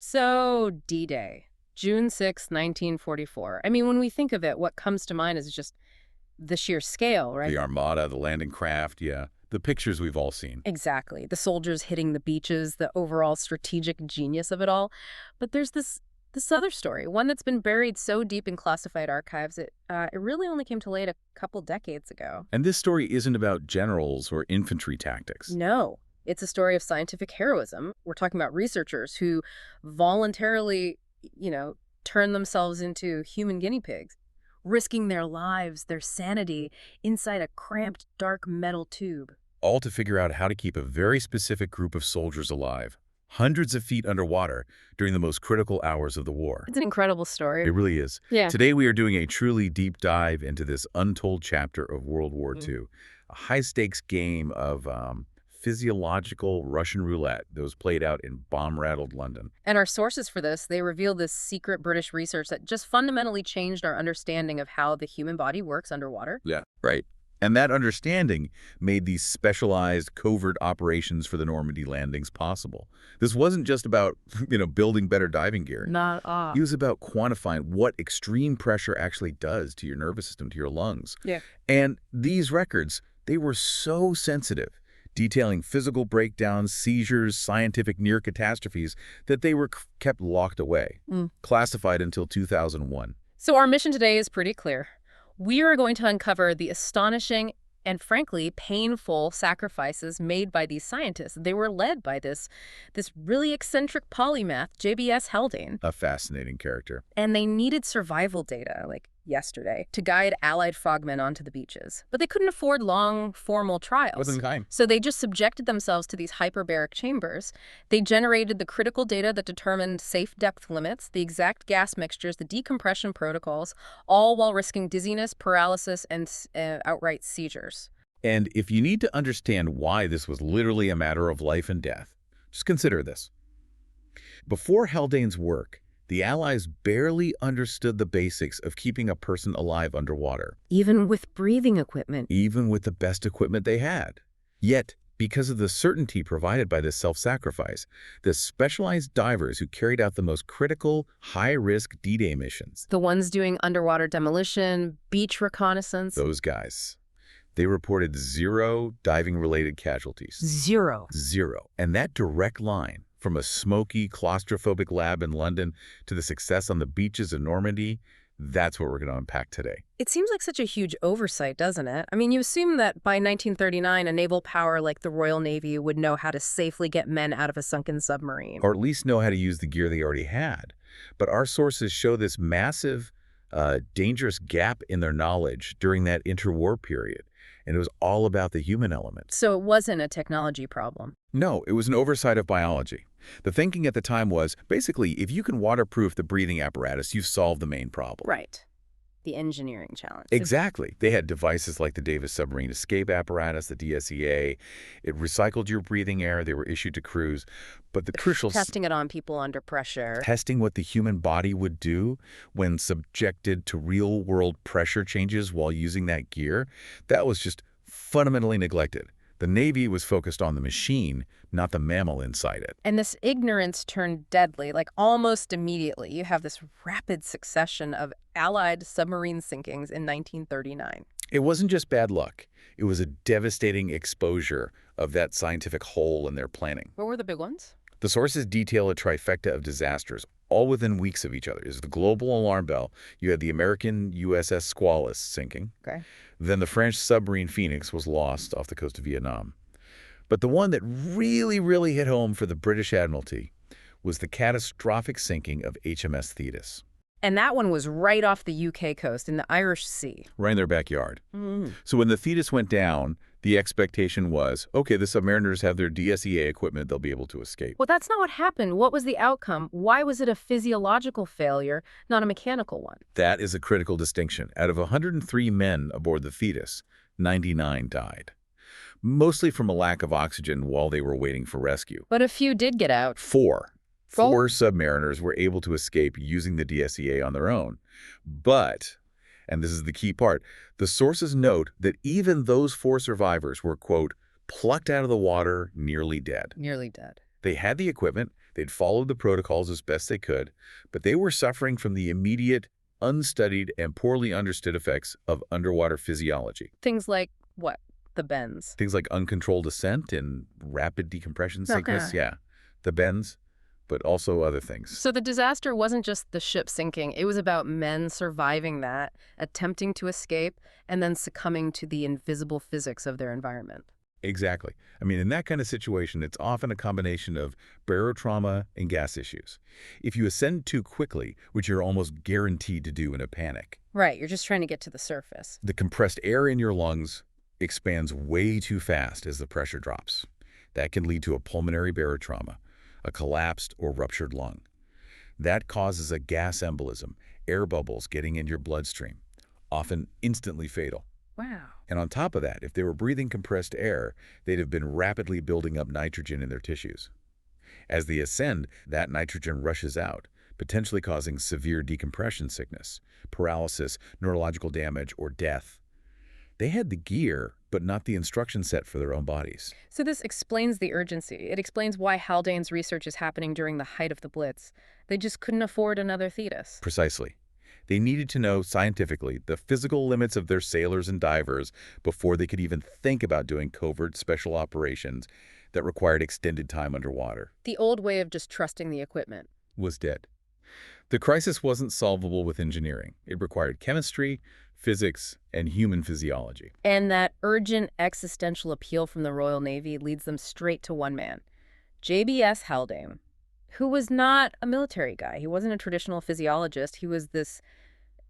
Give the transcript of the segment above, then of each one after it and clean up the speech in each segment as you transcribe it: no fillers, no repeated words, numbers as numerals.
So, D-Day, June 6, 1944. I mean, when we think of it, what comes to mind is just the sheer scale, right? The Armada, the landing craft, yeah. The pictures we've all seen. Exactly. The soldiers hitting the beaches, the overall strategic genius of it all. But there's this other story, one that's been buried so deep in classified archives, it really only came to light a couple decades ago. And this story isn't about generals or infantry tactics. No, it's a story of scientific heroism. We're talking about researchers who voluntarily, turn themselves into human guinea pigs, risking their lives, their sanity, inside a cramped, dark metal tube. All to figure out how to keep a very specific group of soldiers alive, hundreds of feet underwater during the most critical hours of the war. It's an incredible story. It really is. Yeah. Today we are doing a truly deep dive into this untold chapter of World War II, a high-stakes game of physiological Russian roulette that was played out in bomb-rattled London. And our sources for this, they reveal this secret British research that just fundamentally changed our understanding of how the human body works underwater. Yeah, right. And that understanding made these specialized covert operations for the Normandy landings possible. This wasn't just about, building better diving gear. Not ah. It was about quantifying what extreme pressure actually does to your nervous system, to your lungs. Yeah. And these records, they were so sensitive, detailing physical breakdowns, seizures, scientific near catastrophes, that they were kept locked away, classified until 2001. So our mission today is pretty clear. We are going to uncover the astonishing and, frankly, painful sacrifices made by these scientists. They were led by this really eccentric polymath, J.B.S. Haldane. A fascinating character. And they needed survival data, like yesterday, to guide Allied frogmen onto the beaches. But they couldn't afford long, formal trials. Wasn't time. So they just subjected themselves to these hyperbaric chambers. They generated the critical data that determined safe depth limits, the exact gas mixtures, the decompression protocols, all while risking dizziness, paralysis, and outright seizures. And if you need to understand why this was literally a matter of life and death, just consider this. Before Haldane's work, the Allies barely understood the basics of keeping a person alive underwater. Even with breathing equipment. Even with the best equipment they had. Yet, because of the certainty provided by this self-sacrifice, the specialized divers who carried out the most critical, high-risk D-Day missions, The ones doing underwater demolition, beach reconnaissance. those guys, they reported 0 diving-related casualties. Zero. 0. And that direct line from a smoky, claustrophobic lab in London to the success on the beaches of Normandy, that's what we're going to unpack today. It seems like such a huge oversight, doesn't it? I mean, you assume that by 1939, a naval power like the Royal Navy would know how to safely get men out of a sunken submarine. Or at least know how to use the gear they already had. But our sources show this massive, dangerous gap in their knowledge during that interwar period. And it was all about the human element. So it wasn't a technology problem. No, it was an oversight of biology. The thinking at the time was, basically, if you can waterproof the breathing apparatus, you've solved the main problem. Right. The engineering challenge. Exactly. They had devices like the Davis Submarine Escape Apparatus, the DSEA. It recycled your breathing air. They were issued to crews. But the crucial... Testing it on people under pressure. Testing what the human body would do when subjected to real-world pressure changes while using that gear, that was just fundamentally neglected. The Navy was focused on the machine, not the mammal inside it. And this ignorance turned deadly, like almost immediately. You have this rapid succession of Allied submarine sinkings in 1939. It wasn't just bad luck. It was a devastating exposure of that scientific hole in their planning. What were the big ones? The sources detail a trifecta of disasters, all within weeks of each other. Is the global alarm bell. You had the American USS Squalus sinking. Okay. Then the French submarine Phoenix was lost off the coast of Vietnam. But the one that really, really hit home for the British Admiralty was the catastrophic sinking of HMS Thetis. And that one was right off the UK coast in the Irish Sea. Right in their backyard. Mm. So when the Thetis went down, the expectation was, okay, the submariners have their DSEA equipment, they'll be able to escape. Well, that's not what happened. What was the outcome? Why was it a physiological failure, not a mechanical one? That is a critical distinction. Out of 103 men aboard the Thetis, 99 died. Mostly from a lack of oxygen while they were waiting for rescue. But a few did get out. Four submariners were able to escape using the DSEA on their own. But, and this is the key part, the sources note that even those 4 survivors were, quote, plucked out of the water nearly dead. Nearly dead. They had the equipment, They'd followed the protocols as best they could, but they were suffering from the immediate, unstudied, and poorly understood effects of underwater physiology. Things like what? The bends. Things like uncontrolled ascent and rapid decompression sickness. Okay. Yeah, the bends, but also other things. So the disaster wasn't just the ship sinking. It was about men surviving that, attempting to escape, and then succumbing to the invisible physics of their environment. Exactly. I mean, in that kind of situation, it's often a combination of barotrauma and gas issues. If you ascend too quickly, which you're almost guaranteed to do in a panic, Right, you're just trying to get to the surface. the compressed air in your lungs expands way too fast as the pressure drops. That can lead to a pulmonary barotrauma, a collapsed or ruptured lung. That causes a gas embolism, air bubbles getting in your bloodstream, often instantly fatal. Wow. And on top of that, if they were breathing compressed air, they'd have been rapidly building up nitrogen in their tissues. As they ascend, that nitrogen rushes out, potentially causing severe decompression sickness, paralysis, neurological damage, or death. They had the gear, but not the instruction set for their own bodies. So this explains the urgency. It explains why Haldane's research is happening during the height of the Blitz. They just couldn't afford another Thetis. Precisely. They needed to know scientifically the physical limits of their sailors and divers before they could even think about doing covert special operations that required extended time underwater. The old way of just trusting the equipment. Was dead. The crisis wasn't solvable with engineering. It required chemistry, physics, and human physiology. And that urgent existential appeal from the Royal Navy leads them straight to one man, J.B.S. Haldane, who was not a military guy. He wasn't a traditional physiologist. He was this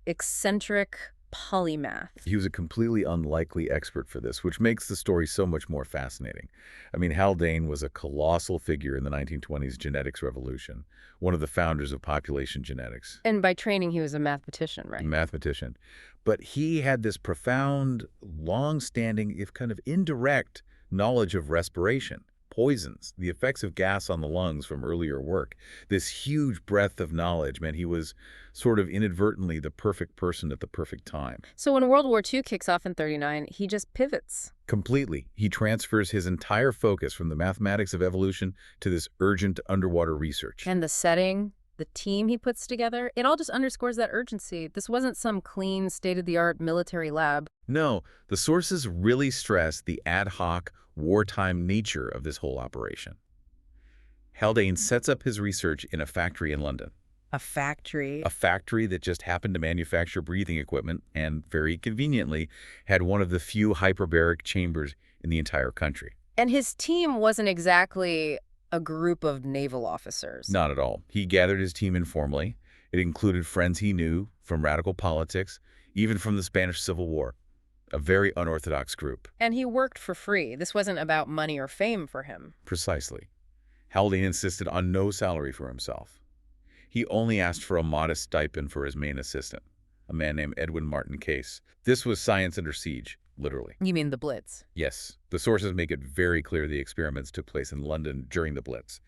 eccentric polymath. He was a completely unlikely expert for this, which makes the story so much more fascinating. I mean, Haldane was a colossal figure in the 1920s genetics revolution, one of the founders of population genetics. And by training, he was a mathematician, right? Mathematician. But he had this profound, long-standing, if kind of indirect, knowledge of respiration, poisons, the effects of gas on the lungs from earlier work. This huge breadth of knowledge meant he was sort of inadvertently the perfect person at the perfect time. So when World War II kicks off in '39, he just pivots. Completely. He transfers his entire focus from the mathematics of evolution to this urgent underwater research. And the setting, the team he puts together, it all just underscores that urgency. This wasn't some clean, state-of-the-art military lab. No, the sources really stress the ad hoc, wartime nature of this whole operation. Haldane sets up his research in a factory in London. A factory. A factory that just happened to manufacture breathing equipment and, very conveniently, had one of the few hyperbaric chambers in the entire country. And his team wasn't exactly a group of naval officers. Not at all. He gathered his team informally. It included friends he knew from radical politics, even from the Spanish Civil War. A very unorthodox group. And he worked for free. This wasn't about money or fame for him. Precisely. Haldane insisted on no salary for himself. He only asked for a modest stipend for his main assistant, a man named Edwin Martin Case. This was science under siege, literally. You mean the Blitz? Yes. The sources make it very clear the experiments took place in London during the Blitz.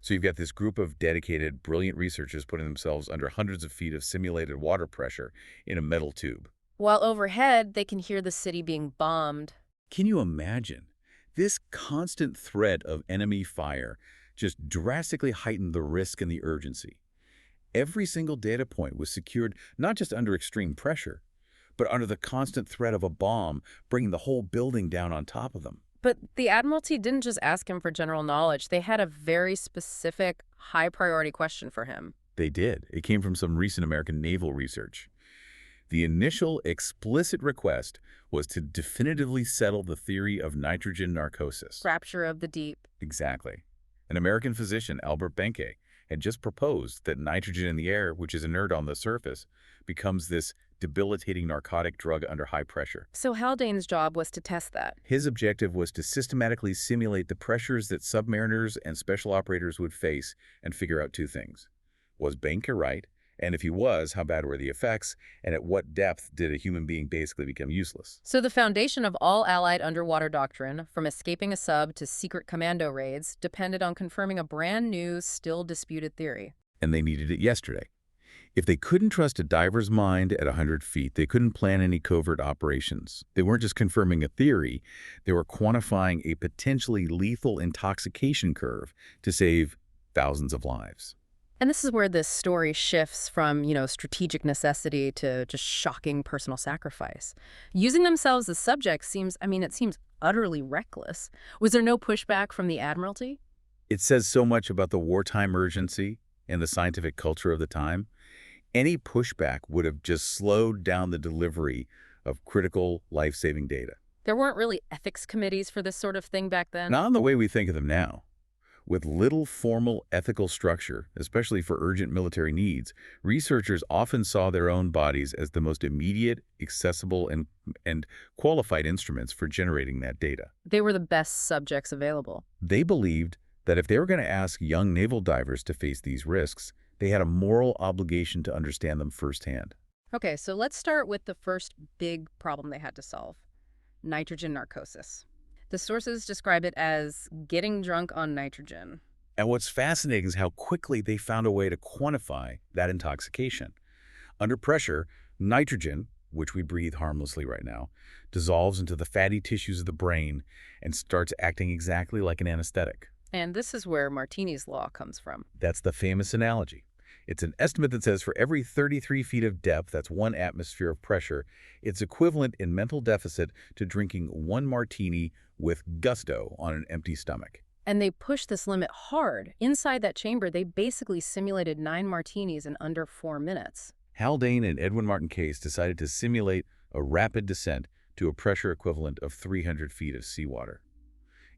So you've got this group of dedicated, brilliant researchers putting themselves under hundreds of feet of simulated water pressure in a metal tube. While overhead, they can hear the city being bombed. Can you imagine? This constant threat of enemy fire just drastically heightened the risk and the urgency. Every single data point was secured not just under extreme pressure, but under the constant threat of a bomb bringing the whole building down on top of them. But the Admiralty didn't just ask him for general knowledge. They had a very specific, high-priority question for him. They did. It came from some recent American naval research. The initial explicit request was to definitively settle the theory of nitrogen narcosis. Rapture of the deep. Exactly. An American physician, Albert Benke, had just proposed that nitrogen in the air, which is inert on the surface, becomes this debilitating narcotic drug under high pressure. So Haldane's job was to test that. His objective was to systematically simulate the pressures that submariners and special operators would face and figure out two things. Was Benke right? And if he was, how bad were the effects? And at what depth did a human being basically become useless? So the foundation of all Allied underwater doctrine, from escaping a sub to secret commando raids, depended on confirming a brand new, still disputed theory. And they needed it yesterday. If they couldn't trust a diver's mind at 100 feet, they couldn't plan any covert operations. They weren't just confirming a theory, they were quantifying a potentially lethal intoxication curve to save thousands of lives. And this is where this story shifts from, strategic necessity to just shocking personal sacrifice. Using themselves as subjects it seems utterly reckless. Was there no pushback from the Admiralty? It says so much about the wartime urgency and the scientific culture of the time. Any pushback would have just slowed down the delivery of critical life-saving data. There weren't really ethics committees for this sort of thing back then? Not in the way we think of them now. With little formal ethical structure, especially for urgent military needs, researchers often saw their own bodies as the most immediate, accessible, and qualified instruments for generating that data. They were the best subjects available. They believed that if they were going to ask young naval divers to face these risks, they had a moral obligation to understand them firsthand. Okay, so let's start with the first big problem they had to solve: nitrogen narcosis. The sources describe it as getting drunk on nitrogen. And what's fascinating is how quickly they found a way to quantify that intoxication. Under pressure, nitrogen, which we breathe harmlessly right now, dissolves into the fatty tissues of the brain and starts acting exactly like an anesthetic. And this is where Martini's law comes from. That's the famous analogy. It's an estimate that says for every 33 feet of depth, that's 1 atmosphere of pressure, it's equivalent in mental deficit to drinking 1 martini with gusto on an empty stomach. And they pushed this limit hard. Inside that chamber, they basically simulated 9 martinis in under 4 minutes. Haldane and Edwin Martin Case decided to simulate a rapid descent to a pressure equivalent of 300 feet of seawater.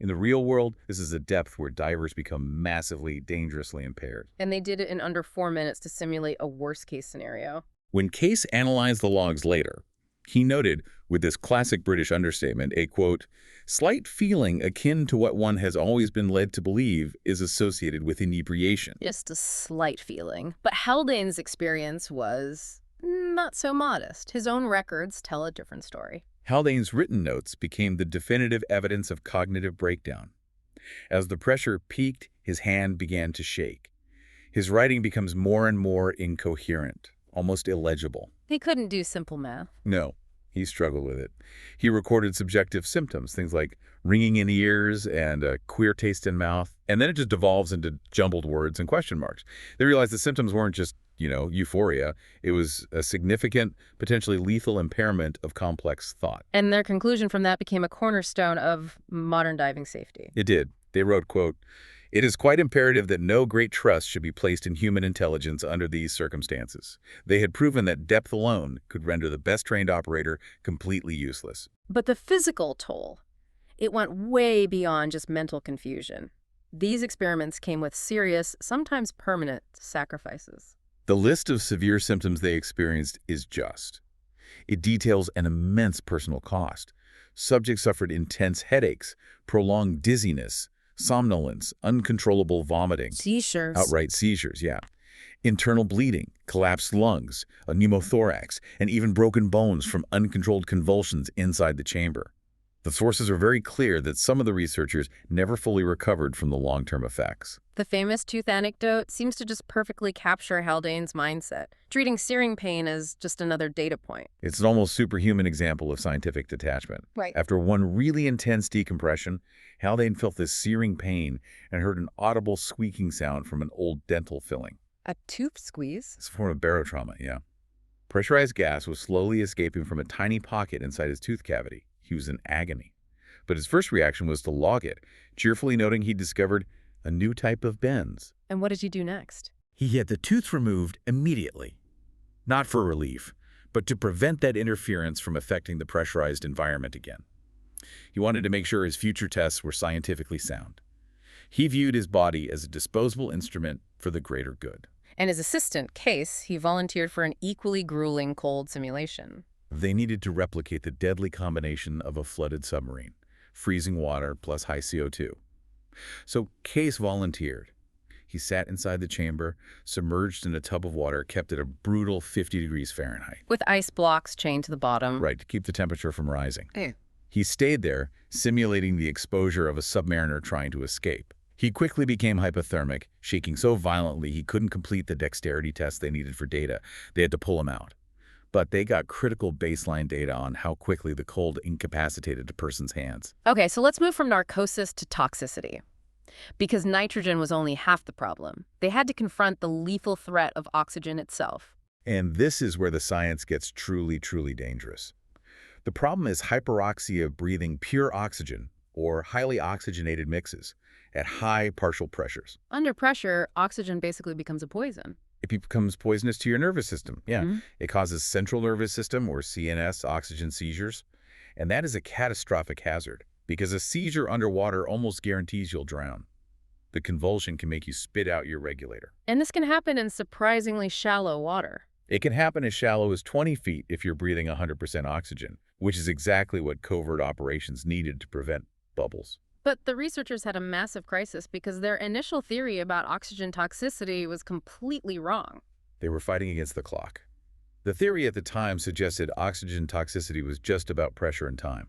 In the real world, this is a depth where divers become massively, dangerously impaired. And they did it in under 4 minutes to simulate a worst-case scenario. When Case analyzed the logs later, he noted, with this classic British understatement, a, quote, slight feeling akin to what one has always been led to believe is associated with inebriation. Just a slight feeling. But Haldane's experience was not so modest. His own records tell a different story. Haldane's written notes became the definitive evidence of cognitive breakdown. As the pressure peaked, his hand began to shake. His writing becomes more and more incoherent, almost illegible. He couldn't do simple math. No, he struggled with it. He recorded subjective symptoms, things like ringing in ears and a queer taste in mouth, and then it just devolves into jumbled words and question marks. They realized the symptoms weren't just, euphoria. It was a significant, potentially lethal impairment of complex thought. And their conclusion from that became a cornerstone of modern diving safety. It did. They wrote, quote, "It is quite imperative that no great trust should be placed in human intelligence under these circumstances. They had proven that depth alone could render the best trained operator completely useless." But the physical toll, it went way beyond just mental confusion. These experiments came with serious, sometimes permanent, sacrifices. The list of severe symptoms they experienced is just. It details an immense personal cost. Subjects suffered intense headaches, prolonged dizziness, somnolence, uncontrollable vomiting. Seizures. Outright seizures, yeah. Internal bleeding, collapsed lungs, a pneumothorax, and even broken bones from uncontrolled convulsions inside the chamber. The sources are very clear that some of the researchers never fully recovered from the long-term effects. The famous tooth anecdote seems to just perfectly capture Haldane's mindset, treating searing pain as just another data point. It's an almost superhuman example of scientific detachment. Right. After one really intense decompression, Haldane felt this searing pain and heard an audible squeaking sound from an old dental filling. A tooth squeeze? It's a form of barotrauma, yeah. Pressurized gas was slowly escaping from a tiny pocket inside his tooth cavity. He was in agony. But his first reaction was to log it, cheerfully noting he'd discovered a new type of bends. And what did you do next? He had the tooth removed immediately. Not for relief, but to prevent that interference from affecting the pressurized environment again. He wanted to make sure his future tests were scientifically sound. He viewed his body as a disposable instrument for the greater good. And his assistant, Case, he volunteered for an equally grueling cold simulation. They needed to replicate the deadly combination of a flooded submarine, freezing water plus high CO2. So Case volunteered. He sat inside the chamber, submerged in a tub of water kept at a brutal 50 degrees Fahrenheit. With ice blocks chained to the bottom. Right, to keep the temperature from rising. Hey. He stayed there, simulating the exposure of a submariner trying to escape. He quickly became hypothermic, shaking so violently he couldn't complete the dexterity tests they needed for data. They had to pull him out. But they got critical baseline data on how quickly the cold incapacitated a person's hands. Okay, so let's move from narcosis to toxicity. Because nitrogen was only half the problem. They had to confront the lethal threat of oxygen itself. And this is where the science gets truly, truly dangerous. The problem is hyperoxia of breathing pure oxygen, or highly oxygenated mixes, at high partial pressures. Under pressure, oxygen basically becomes a poison. It becomes poisonous to your nervous system. Yeah, Mhm. it causes central nervous system, or CNS, oxygen seizures. And that is a catastrophic hazard, because a seizure underwater almost guarantees you'll drown. The convulsion can make you spit out your regulator. And this can happen in surprisingly shallow water. It can happen as shallow as 20 feet if you're breathing 100% oxygen, which is exactly what covert operations needed to prevent bubbles. But the researchers had a massive crisis because their initial theory about oxygen toxicity was completely wrong. They were fighting against the clock. The theory at the time suggested oxygen toxicity was just about pressure and time.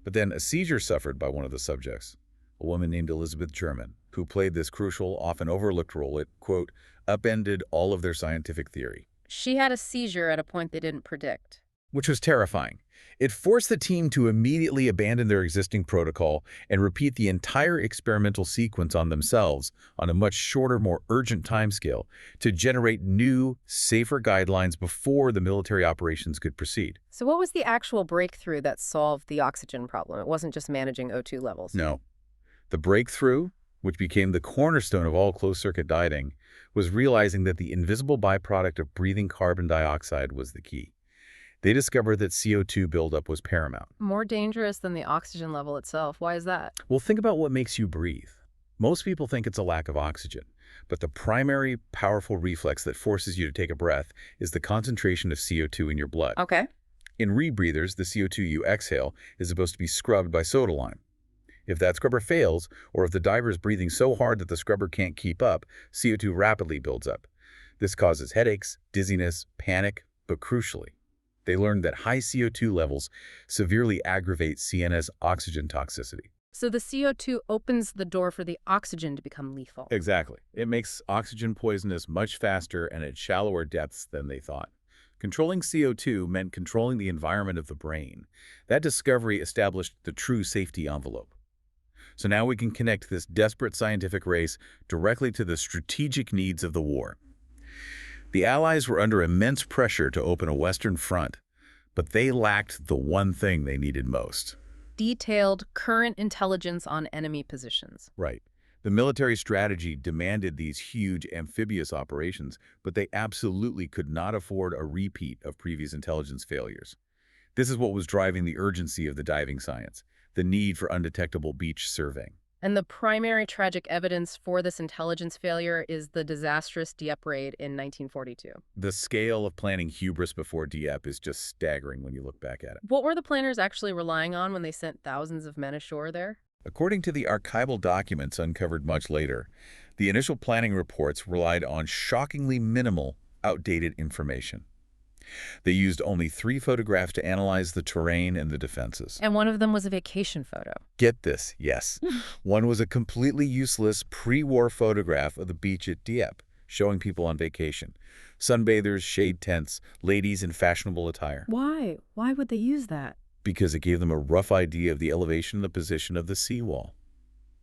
But then a seizure suffered by one of the subjects, a woman named Elizabeth German, who played this crucial, often overlooked role. It, quote, upended all of their scientific theory. She had a seizure at a point they didn't predict. Which was terrifying. It forced the team to immediately abandon their existing protocol and repeat the entire experimental sequence on themselves on a much shorter, more urgent timescale to generate new, safer guidelines before the military operations could proceed. So what was the actual breakthrough that solved the oxygen problem? It wasn't just managing O2 levels. No. The breakthrough, which became the cornerstone of all closed-circuit diving, was realizing that the invisible byproduct of breathing carbon dioxide was the key. They discovered that CO2 buildup was paramount. More dangerous than the oxygen level itself. Why is that? Well, think about what makes you breathe. Most people think it's a lack of oxygen, but the primary powerful reflex that forces you to take a breath is the concentration of CO2 in your blood. Okay. In rebreathers, the CO2 you exhale is supposed to be scrubbed by soda lime. If that scrubber fails, or if the diver is breathing so hard that the scrubber can't keep up, CO2 rapidly builds up. This causes headaches, dizziness, panic, but crucially, they learned that high CO2 levels severely aggravate CNS oxygen toxicity. So the CO2 opens the door for the oxygen to become lethal. Exactly. It makes oxygen poisonous much faster and at shallower depths than they thought. Controlling CO2 meant controlling the environment of the brain. That discovery established the true safety envelope. So now we can connect this desperate scientific race directly to the strategic needs of the war. The Allies were under immense pressure to open a Western front, but they lacked the one thing they needed most. Detailed current intelligence on enemy positions. Right. The military strategy demanded these huge amphibious operations, but they absolutely could not afford a repeat of previous intelligence failures. This is what was driving the urgency of the diving science, the need for undetectable beach surveying. And the primary tragic evidence for this intelligence failure is the disastrous Dieppe raid in 1942. The scale of planning hubris before Dieppe is just staggering when you look back at it. What were the planners actually relying on when they sent thousands of men ashore there? According to the archival documents uncovered much later, the initial planning reports relied on shockingly minimal, outdated information. They used only 3 photographs to analyze the terrain and the defenses. And one of them was a vacation photo. Get this, yes. One was a completely useless pre-war photograph of the beach at Dieppe, showing people on vacation. Sunbathers, shade tents, ladies in fashionable attire. Why? Why would they use that? Because it gave them a rough idea of the elevation and the position of the seawall.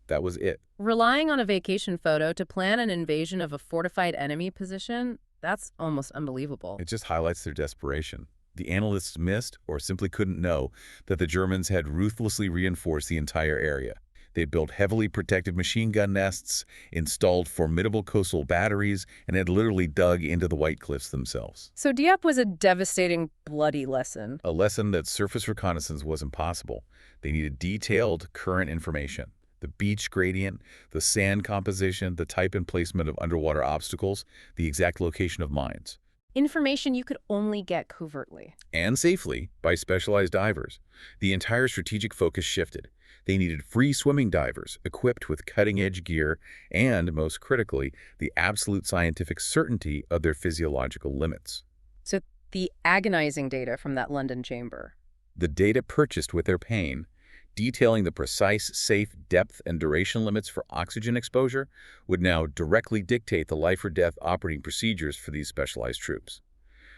That was it. Relying on a vacation photo to plan an invasion of a fortified enemy position? That's almost unbelievable. It just highlights their desperation. The analysts missed, or simply couldn't know, that the Germans had ruthlessly reinforced the entire area. They'd built heavily protected machine gun nests, installed formidable coastal batteries, and had literally dug into the White Cliffs themselves. So Dieppe was a devastating, bloody lesson. A lesson that surface reconnaissance was impossible. They needed detailed, current information. The beach gradient, the sand composition, the type and placement of underwater obstacles, the exact location of mines. Information you could only get covertly. And safely by specialized divers. The entire strategic focus shifted. They needed free swimming divers equipped with cutting-edge gear and, most critically, the absolute scientific certainty of their physiological limits. So the agonizing data from that London chamber. The data purchased with their pain, detailing the precise, safe depth and duration limits for oxygen exposure, would now directly dictate the life-or-death operating procedures for these specialized troops.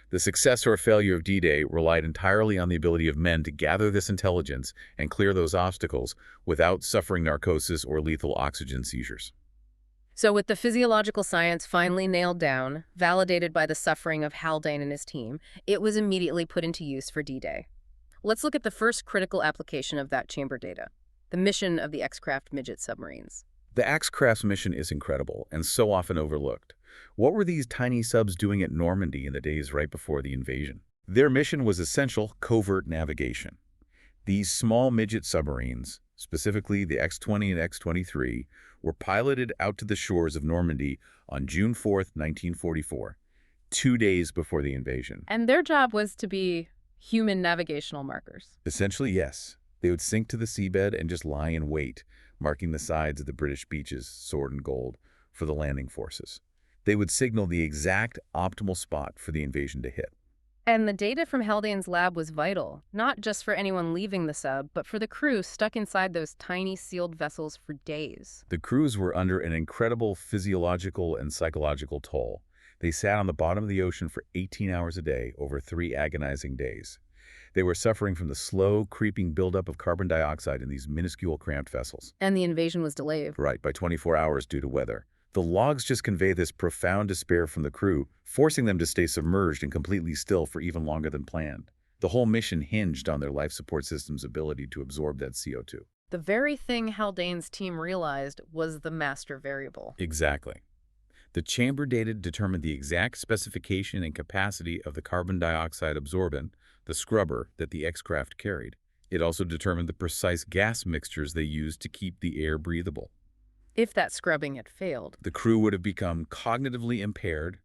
The success or failure of D-Day relied entirely on the ability of men to gather this intelligence and clear those obstacles without suffering narcosis or lethal oxygen seizures. So with the physiological science finally nailed down, validated by the suffering of Haldane and his team, it was immediately put into use for D-Day. Let's look at the first critical application of that chamber data, the mission of the X-Craft midget submarines. The X-Craft's mission is incredible and so often overlooked. What were these tiny subs doing at Normandy in the days right before the invasion? Their mission was essential covert navigation. These small midget submarines, specifically the X-20 and X-23, were piloted out to the shores of Normandy on June 4, 1944, 2 days before the invasion. And their job was to be human navigational markers. Essentially, yes. They would sink to the seabed and just lie in wait, marking the sides of the British beaches, sword and gold, for the landing forces. They would signal the exact optimal spot for the invasion to hit. And the data from Haldane's lab was vital, not just for anyone leaving the sub, but for the crew stuck inside those tiny sealed vessels for days. The crews were under an incredible physiological and psychological toll. They sat on the bottom of the ocean for 18 hours a day over 3 agonizing days. They were suffering from the slow, creeping buildup of carbon dioxide in these minuscule cramped vessels. And the invasion was delayed. Right, by 24 hours due to weather. The logs just convey this profound despair from the crew, forcing them to stay submerged and completely still for even longer than planned. The whole mission hinged on their life support system's ability to absorb that CO2. The very thing Haldane's team realized was the master variable. Exactly. The chamber data determined the exact specification and capacity of the carbon dioxide absorbent, the scrubber, that the X-Craft carried. It also determined the precise gas mixtures they used to keep the air breathable. If that scrubbing had failed, the crew would have become cognitively impaired,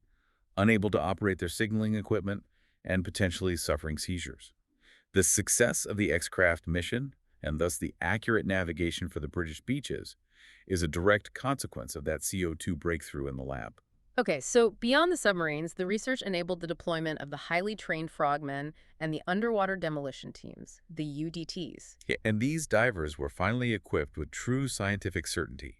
unable to operate their signaling equipment, and potentially suffering seizures. The success of the X-Craft mission, and thus the accurate navigation for the British beaches, is a direct consequence of that CO2 breakthrough in the lab. Okay, so beyond the submarines, the research enabled the deployment of the highly trained frogmen and the underwater demolition teams, the UDTs. Yeah, and these divers were finally equipped with true scientific certainty.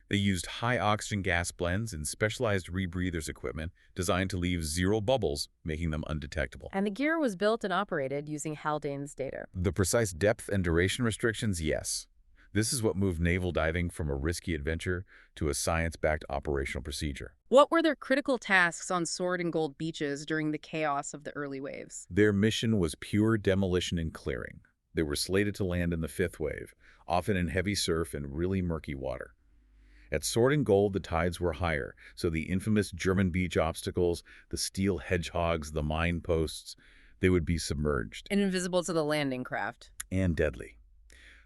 They used high-oxygen gas blends and specialized rebreathers equipment designed to leave 0 bubbles, making them undetectable. And the gear was built and operated using Haldane's data. The precise depth and duration restrictions, yes. This is what moved naval diving from a risky adventure to a science-backed operational procedure. What were their critical tasks on sword and gold beaches during the chaos of the early waves? Their mission was pure demolition and clearing. They were slated to land in the 5th wave, often in heavy surf and really murky water. At Sword and Gold, the tides were higher, so the infamous German beach obstacles, the steel hedgehogs, the mine posts, they would be submerged. And invisible to the landing craft. And deadly.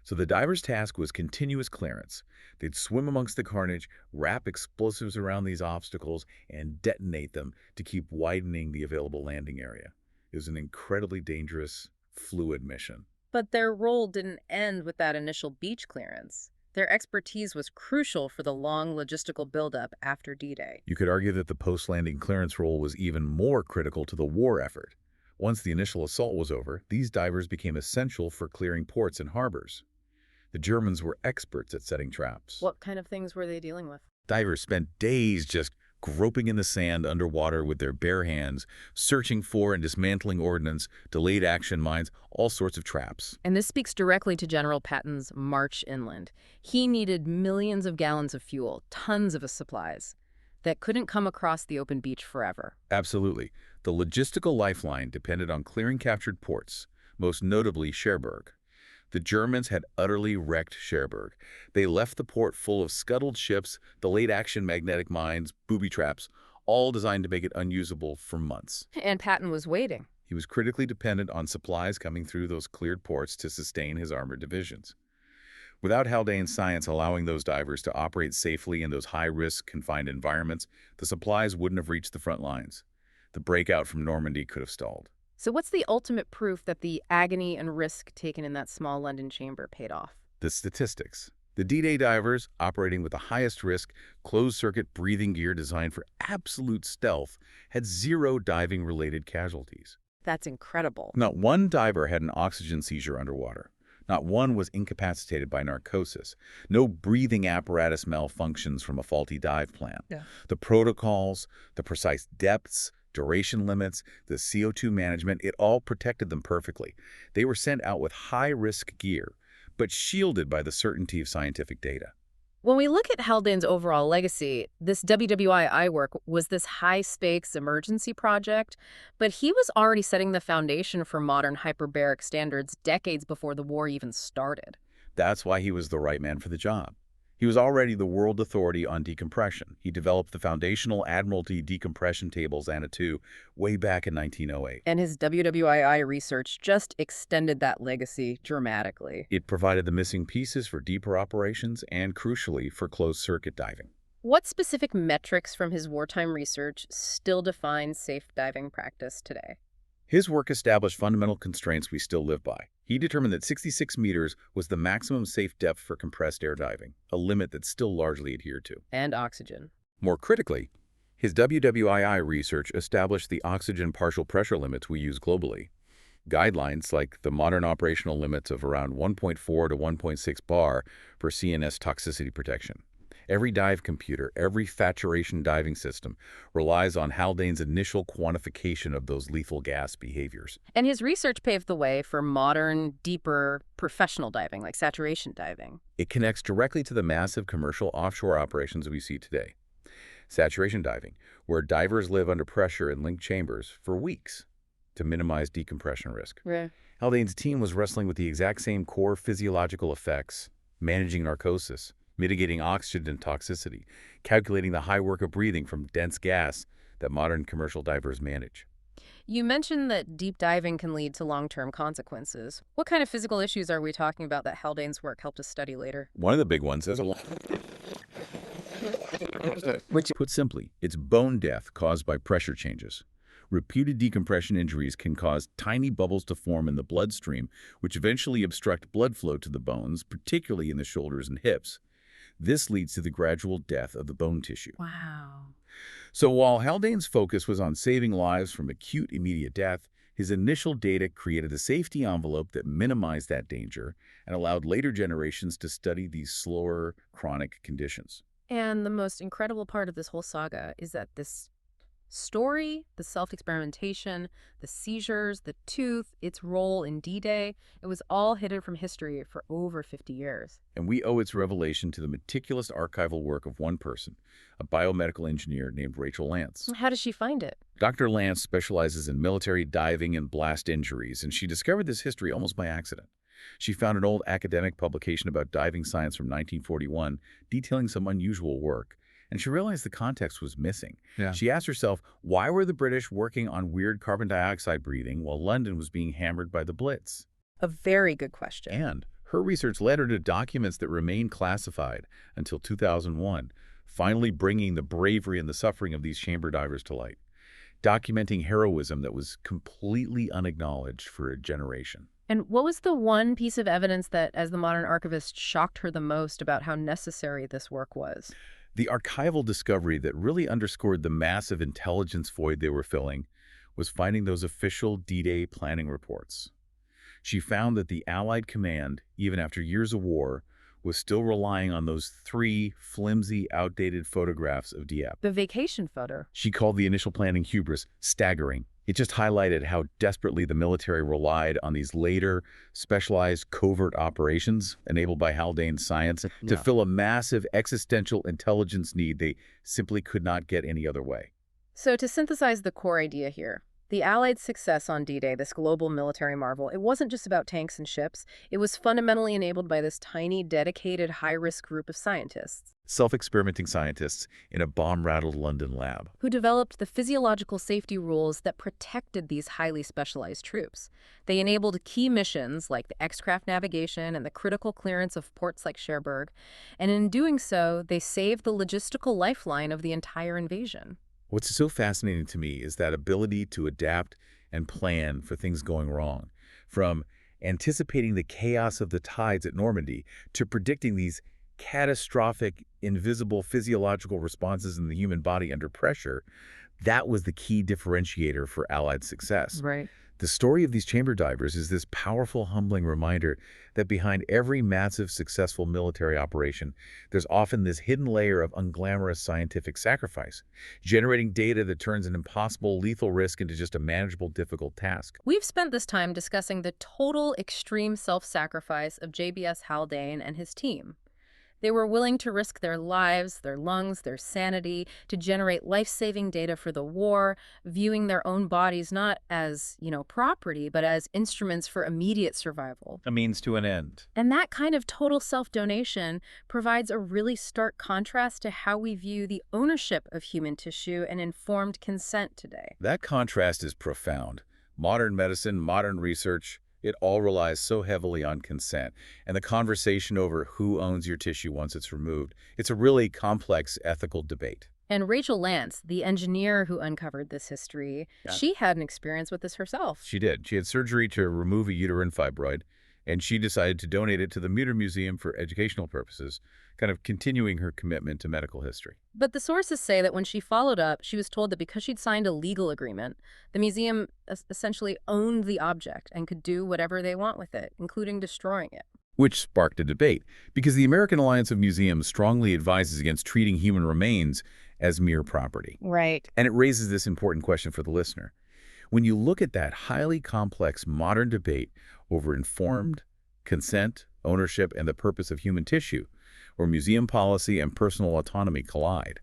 So the diver's task was continuous clearance. They'd swim amongst the carnage, wrap explosives around these obstacles, and detonate them to keep widening the available landing area. It was an incredibly dangerous, fluid mission. But their role didn't end with that initial beach clearance. Their expertise was crucial for the long logistical buildup after D-Day. You could argue that the post-landing clearance role was even more critical to the war effort. Once the initial assault was over, these divers became essential for clearing ports and harbors. The Germans were experts at setting traps. What kind of things were they dealing with? Divers spent days just groping in the sand underwater with their bare hands, searching for and dismantling ordnance, delayed action mines, all sorts of traps. And this speaks directly to General Patton's march inland. He needed millions of gallons of fuel, tons of supplies, that couldn't come across the open beach forever. Absolutely. The logistical lifeline depended on clearing captured ports, most notably Cherbourg. The Germans had utterly wrecked Cherbourg. They left the port full of scuttled ships, delayed-action magnetic mines, booby traps, all designed to make it unusable for months. And Patton was waiting. He was critically dependent on supplies coming through those cleared ports to sustain his armored divisions. Without Haldane's science allowing those divers to operate safely in those high-risk, confined environments, the supplies wouldn't have reached the front lines. The breakout from Normandy could have stalled. So what's the ultimate proof that the agony and risk taken in that small London chamber paid off? The statistics. The D-Day divers, operating with the highest risk, closed-circuit breathing gear designed for absolute stealth, had 0 diving-related casualties. That's incredible. Not one diver had an oxygen seizure underwater. Not one was incapacitated by narcosis. No breathing apparatus malfunctions from a faulty dive plan. Yeah. The protocols, the precise depths, duration limits, the CO2 management, it all protected them perfectly. They were sent out with high-risk gear, but shielded by the certainty of scientific data. When we look at Haldane's overall legacy, this WWII work was this high-stakes emergency project, but he was already setting the foundation for modern hyperbaric standards decades before the war even started. That's why he was the right man for the job. He was already the world authority on decompression. He developed the foundational Admiralty decompression tables, ANA II, way back in 1908. And his WWII research just extended that legacy dramatically. It provided the missing pieces for deeper operations and, crucially, for closed-circuit diving. What specific metrics from his wartime research still define safe diving practice today? His work established fundamental constraints we still live by. He determined that 66 meters was the maximum safe depth for compressed air diving, a limit that's still largely adhered to. And oxygen. More critically, his WWII research established the oxygen partial pressure limits we use globally. Guidelines like the modern operational limits of around 1.4 to 1.6 bar for CNS toxicity protection. Every dive computer, every saturation diving system relies on Haldane's initial quantification of those lethal gas behaviors. And his research paved the way for modern, deeper, professional diving, like saturation diving. It connects directly to the massive commercial offshore operations we see today. Saturation diving, where divers live under pressure in linked chambers for weeks to minimize decompression risk. Right. Haldane's team was wrestling with the exact same core physiological effects, managing narcosis, mitigating oxygen toxicity, calculating the high work of breathing from dense gas that modern commercial divers manage. You mentioned that deep diving can lead to long-term consequences. What kind of physical issues are we talking about that Haldane's work helped us study later? One of the big ones is which, put simply, it's bone death caused by pressure changes. Repeated decompression injuries can cause tiny bubbles to form in the bloodstream, which eventually obstruct blood flow to the bones, particularly in the shoulders and hips. This leads to the gradual death of the bone tissue. Wow. So while Haldane's focus was on saving lives from acute immediate death, his initial data created a safety envelope that minimized that danger and allowed later generations to study these slower, chronic conditions. And the most incredible part of this whole saga is that this story, the self-experimentation, the seizures, the tooth, its role in D-Day, it was all hidden from history for over 50 years. And we owe its revelation to the meticulous archival work of one person, a biomedical engineer named Rachel Lance. How does she find it? Dr. Lance specializes in military diving and blast injuries, and she discovered this history almost by accident. She found an old academic publication about diving science from 1941 detailing some unusual work, and she realized the context was missing. Yeah. She asked herself, why were the British working on weird carbon dioxide breathing while London was being hammered by the Blitz? A very good question. And her research led her to documents that remained classified until 2001, finally bringing the bravery and the suffering of these chamber divers to light, documenting heroism that was completely unacknowledged for a generation. And what was the one piece of evidence that, as the modern archivist, shocked her the most about how necessary this work was? The archival discovery that really underscored the massive intelligence void they were filling was finding those official D-Day planning reports. She found that the Allied command, even after years of war, was still relying on those 3 flimsy, outdated photographs of Dieppe. The vacation photo. She called the initial planning hubris staggering. It just highlighted how desperately the military relied on these later, specialized covert operations enabled by Haldane's science to fill a massive existential intelligence need they simply could not get any other way. So to synthesize the core idea here, the Allied success on D-Day, this global military marvel, it wasn't just about tanks and ships. It was fundamentally enabled by this tiny, dedicated, high-risk group of scientists. Self-experimenting scientists in a bomb-rattled London lab. Who developed the physiological safety rules that protected these highly specialized troops. They enabled key missions like the X-craft navigation and the critical clearance of ports like Cherbourg. And in doing so, they saved the logistical lifeline of the entire invasion. What's so fascinating to me is that ability to adapt and plan for things going wrong. From anticipating the chaos of the tides at Normandy to predicting these catastrophic, invisible physiological responses in the human body under pressure, that was the key differentiator for Allied success. Right. The story of these chamber divers is this powerful, humbling reminder that behind every massive, successful military operation, there's often this hidden layer of unglamorous scientific sacrifice, generating data that turns an impossible, lethal risk into just a manageable, difficult task. We've spent this time discussing the total extreme self-sacrifice of J.B.S. Haldane and his team. They were willing to risk their lives, their lungs, their sanity to generate life-saving data for the war, viewing their own bodies not as, property, but as instruments for immediate survival. A means to an end. And that kind of total self-donation provides a really stark contrast to how we view the ownership of human tissue and informed consent today. That contrast is profound. Modern medicine, modern research, it all relies so heavily on consent, and the conversation over who owns your tissue once it's removed, it's a really complex ethical debate. And Rachel Lance, the engineer who uncovered this history, she had an experience with this herself. She did. She had surgery to remove a uterine fibroid, and she decided to donate it to the Mutter Museum for educational purposes, kind of continuing her commitment to medical history. But the sources say that when she followed up, she was told that because she'd signed a legal agreement, the museum essentially owned the object and could do whatever they want with it, including destroying it. Which sparked a debate, because the American Alliance of Museums strongly advises against treating human remains as mere property. Right. And it raises this important question for the listener. When you look at that highly complex modern debate over informed consent, ownership, and the purpose of human tissue, where museum policy and personal autonomy collide,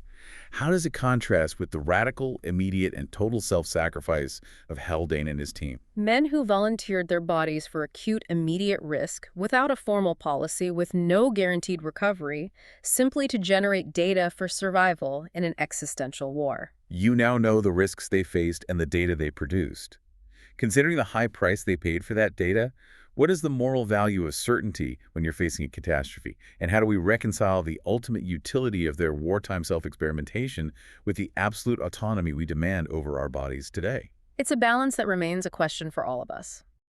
how does it contrast with the radical, immediate, and total self-sacrifice of Haldane and his team? Men who volunteered their bodies for acute, immediate risk, without a formal policy, with no guaranteed recovery, simply to generate data for survival in an existential war. You now know the risks they faced and the data they produced. Considering the high price they paid for that data, what is the moral value of certainty when you're facing a catastrophe? And how do we reconcile the ultimate utility of their wartime self-experimentation with the absolute autonomy we demand over our bodies today? It's a balance that remains a question for all of us.